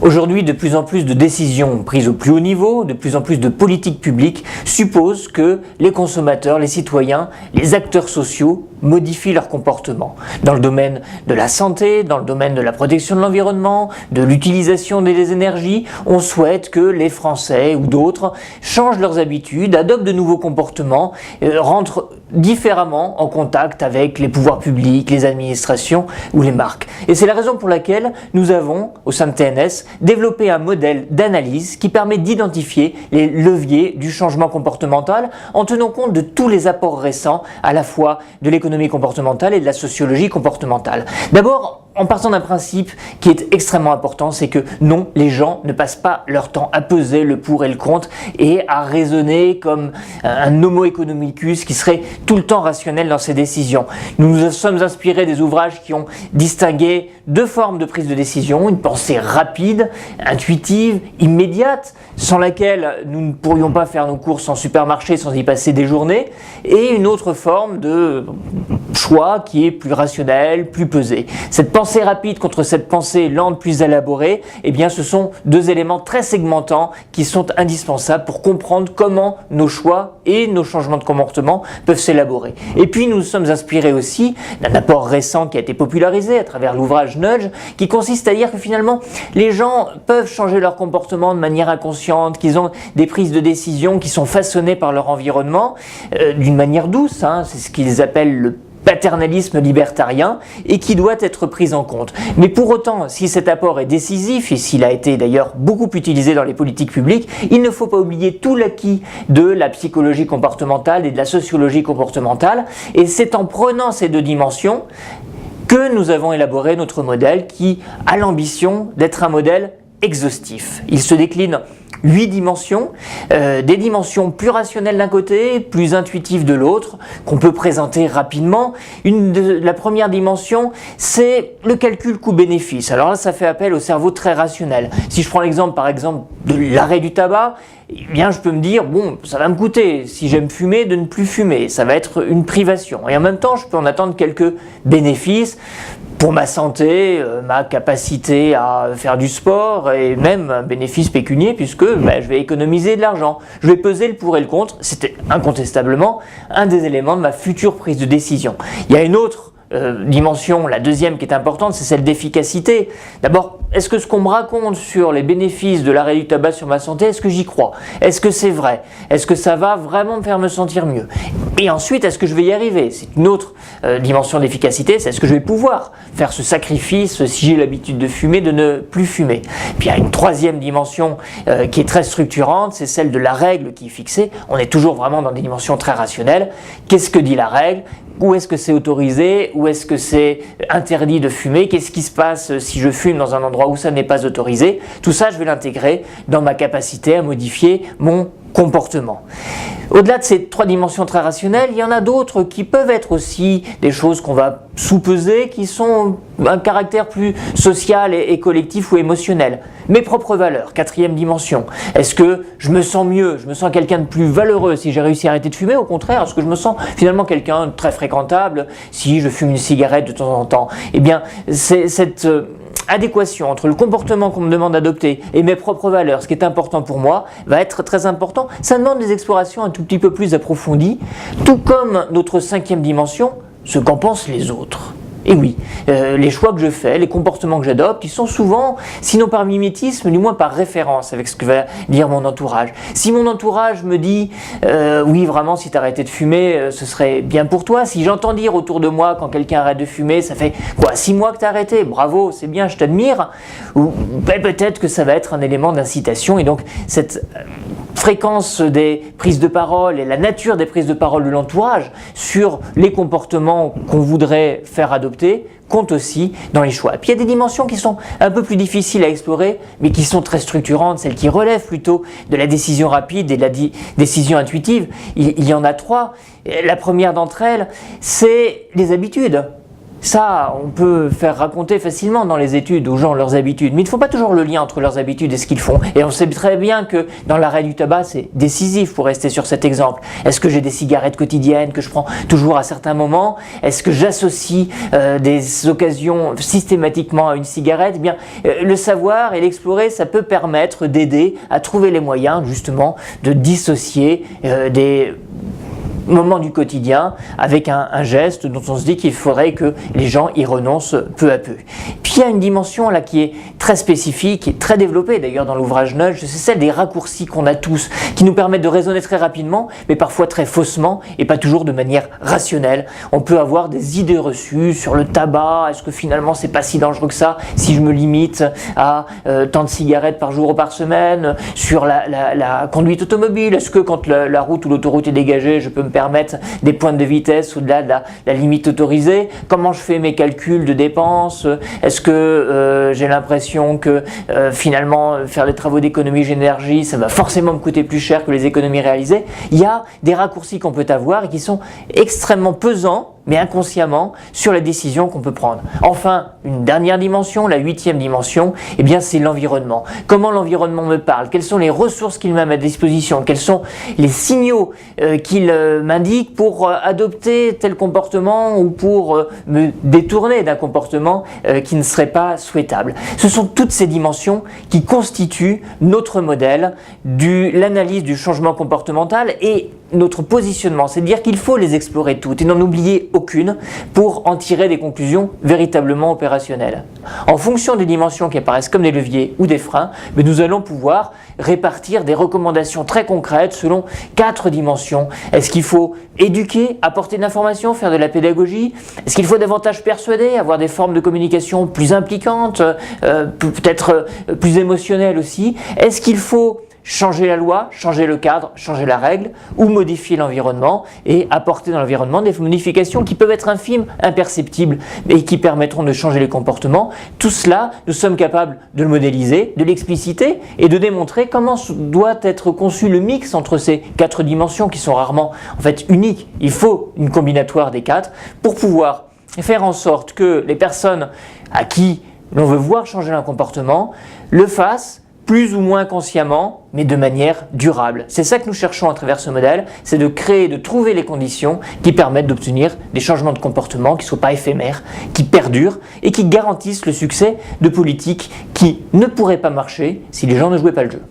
Aujourd'hui, de plus en plus de décisions prises au plus haut niveau, de plus en plus de politiques publiques supposent que les consommateurs, les citoyens, les acteurs sociaux modifient leur comportement. Dans le domaine de la santé, dans le domaine de la protection de l'environnement, de l'utilisation des énergies, on souhaite que les Français ou d'autres changent leurs habitudes, adoptent de nouveaux comportements, rentrent différemment en contact avec les pouvoirs publics, les administrations ou les marques. Et c'est la raison pour laquelle nous avons, au sein de TNS, développé un modèle d'analyse qui permet d'identifier les leviers du changement comportemental en tenant compte de tous les apports récents, à la fois de l'économie comportementale et de la sociologie comportementale. D'abord, en partant d'un principe qui est extrêmement important, c'est que non, les gens ne passent pas leur temps à peser le pour et le contre et à raisonner comme un homo economicus qui serait tout le temps rationnel dans ses décisions. Nous nous sommes inspirés des ouvrages qui ont distingué deux formes de prise de décision, une pensée rapide, intuitive, immédiate, sans laquelle nous ne pourrions pas faire nos courses en supermarché sans y passer des journées, et une autre forme de choix qui est plus rationnel, plus pesé. Cette pensée rapide contre cette pensée lente, plus élaborée, eh bien ce sont deux éléments très segmentants qui sont indispensables pour comprendre comment nos choix et nos changements de comportement peuvent s'élaborer. Et puis nous nous sommes inspirés aussi d'un apport récent qui a été popularisé à travers l'ouvrage Nudge, qui consiste à dire que finalement les gens peuvent changer leur comportement de manière inconsciente, qu'ils ont des prises de décision qui sont façonnées par leur environnement d'une manière douce, c'est ce qu'ils appellent le paternalisme libertarien et qui doit être pris en compte. Mais pour autant, si cet apport est décisif et s'il a été d'ailleurs beaucoup utilisé dans les politiques publiques, il ne faut pas oublier tout l'acquis de la psychologie comportementale et de la sociologie comportementale, et c'est en prenant ces deux dimensions que nous avons élaboré notre modèle qui a l'ambition d'être un modèle exhaustif. Il se décline 8 dimensions, des dimensions plus rationnelles d'un côté, plus intuitives de l'autre, qu'on peut présenter rapidement. La première dimension, c'est le calcul coût-bénéfice. Alors là, ça fait appel au cerveau très rationnel. Si je prends l'exemple, par exemple, de l'arrêt du tabac, eh bien, je peux me dire, bon, ça va me coûter, si j'aime fumer, de ne plus fumer. Ça va être une privation. Et en même temps, je peux en attendre quelques bénéfices pour ma santé, ma capacité à faire du sport et même un bénéfice pécunier puisque je vais économiser de l'argent. Je vais peser le pour et le contre. C'était incontestablement un des éléments de ma future prise de décision. Il y a une autre dimension, la deuxième qui est importante, c'est celle d'efficacité. D'abord, est-ce que ce qu'on me raconte sur les bénéfices de l'arrêt du tabac sur ma santé, est-ce que j'y crois? Est-ce que c'est vrai? Est-ce que ça va vraiment me faire me sentir mieux? Et ensuite, est-ce que je vais y arriver? C'est une autre dimension d'efficacité, c'est est-ce que je vais pouvoir faire ce sacrifice, si j'ai l'habitude de fumer, de ne plus fumer? Puis il y a une troisième dimension qui est très structurante, c'est celle de la règle qui est fixée. On est toujours vraiment dans des dimensions très rationnelles. Qu'est-ce que dit la règle? Où est-ce que c'est autorisé? Où est-ce que c'est interdit de fumer? Qu'est-ce qui se passe si je fume dans un endroit où ça n'est pas autorisé? Tout ça, je vais l'intégrer dans ma capacité à modifier mon comportement. Au-delà de ces trois dimensions très rationnelles, il y en a d'autres qui peuvent être aussi des choses qu'on va sous-peser, qui sont un caractère plus social et collectif ou émotionnel. Mes propres valeurs, quatrième dimension. Est-ce que je me sens mieux, je me sens quelqu'un de plus valeureux si j'ai réussi à arrêter de fumer? Au contraire, est-ce que je me sens finalement quelqu'un de très fréquentable si je fume une cigarette de temps en temps? Eh bien, c'est cette adéquation entre le comportement qu'on me demande d'adopter et mes propres valeurs, ce qui est important pour moi, va être très important. Ça demande des explorations un tout petit peu plus approfondies, tout comme notre cinquième dimension, ce qu'en pensent les autres. Et oui, les choix que je fais, les comportements que j'adopte, ils sont souvent, sinon par mimétisme, du moins par référence avec ce que va dire mon entourage. Si mon entourage me dit oui, vraiment, si tu arrêtais de fumer, ce serait bien pour toi. Si j'entends dire autour de moi, quand quelqu'un arrête de fumer, ça fait quoi, 6 mois que tu as arrêté, bravo, c'est bien, je t'admire. Ou peut-être que ça va être un élément d'incitation. Et donc, cette fréquence des prises de parole et la nature des prises de parole de l'entourage sur les comportements qu'on voudrait faire adopter compte aussi dans les choix. Et puis il y a des dimensions qui sont un peu plus difficiles à explorer, mais qui sont très structurantes, celles qui relèvent plutôt de la décision rapide et de la décision intuitive. Il y en a 3. La première d'entre elles, c'est les habitudes. Ça, on peut faire raconter facilement dans les études aux gens leurs habitudes, mais il ne faut pas toujours le lien entre leurs habitudes et ce qu'ils font. Et on sait très bien que dans l'arrêt du tabac, c'est décisif pour rester sur cet exemple. Est-ce que j'ai des cigarettes quotidiennes que je prends toujours à certains moments? Est-ce que j'associe des occasions systématiquement à une cigarette? Eh bien, le savoir et l'explorer, ça peut permettre d'aider à trouver les moyens justement de dissocier des moment du quotidien avec un geste dont on se dit qu'il faudrait que les gens y renoncent peu à peu. Puis il y a une dimension là qui est très spécifique et très développée d'ailleurs dans l'ouvrage Nudge, c'est celle des raccourcis qu'on a tous, qui nous permettent de raisonner très rapidement, mais parfois très faussement et pas toujours de manière rationnelle. On peut avoir des idées reçues sur le tabac, est-ce que finalement c'est pas si dangereux que ça si je me limite à tant de cigarettes par jour ou par semaine, sur la conduite automobile, est-ce que quand la route ou l'autoroute est dégagée, je peux me permettre des pointes de vitesse au-delà de la limite autorisée? Comment je fais mes calculs de dépenses? Est-ce que j'ai l'impression que finalement faire des travaux d'économie d'énergie, ça va forcément me coûter plus cher que les économies réalisées? Il y a des raccourcis qu'on peut avoir et qui sont extrêmement pesants, mais inconsciemment, sur les décisions qu'on peut prendre. Enfin, une dernière dimension, la 8e dimension, eh bien c'est l'environnement. Comment l'environnement me parle? Quelles sont les ressources qu'il met à ma disposition? Quels sont les signaux qu'il m'indique pour adopter tel comportement ou pour me détourner d'un comportement qui ne serait pas souhaitable? Ce sont toutes ces dimensions qui constituent notre modèle l'analyse du changement comportemental et notre positionnement, c'est-à-dire qu'il faut les explorer toutes et n'en oublier aucune pour en tirer des conclusions véritablement opérationnelles. En fonction des dimensions qui apparaissent comme des leviers ou des freins, nous allons pouvoir répartir des recommandations très concrètes selon 4 dimensions. Est-ce qu'il faut éduquer, apporter de l'information, faire de la pédagogie? Est-ce qu'il faut davantage persuader, avoir des formes de communication plus impliquantes, peut-être plus émotionnelles aussi? Est-ce qu'il faut changer la loi, changer le cadre, changer la règle, ou modifier l'environnement et apporter dans l'environnement des modifications qui peuvent être infimes, imperceptibles, et qui permettront de changer les comportements? Tout cela, nous sommes capables de le modéliser, de l'expliciter et de démontrer comment doit être conçu le mix entre ces 4 dimensions qui sont rarement en fait uniques. Il faut une combinatoire des 4 pour pouvoir faire en sorte que les personnes à qui l'on veut voir changer un comportement le fassent plus ou moins consciemment, mais de manière durable. C'est ça que nous cherchons à travers ce modèle, c'est de créer, de trouver les conditions qui permettent d'obtenir des changements de comportement qui ne soient pas éphémères, qui perdurent et qui garantissent le succès de politiques qui ne pourraient pas marcher si les gens ne jouaient pas le jeu.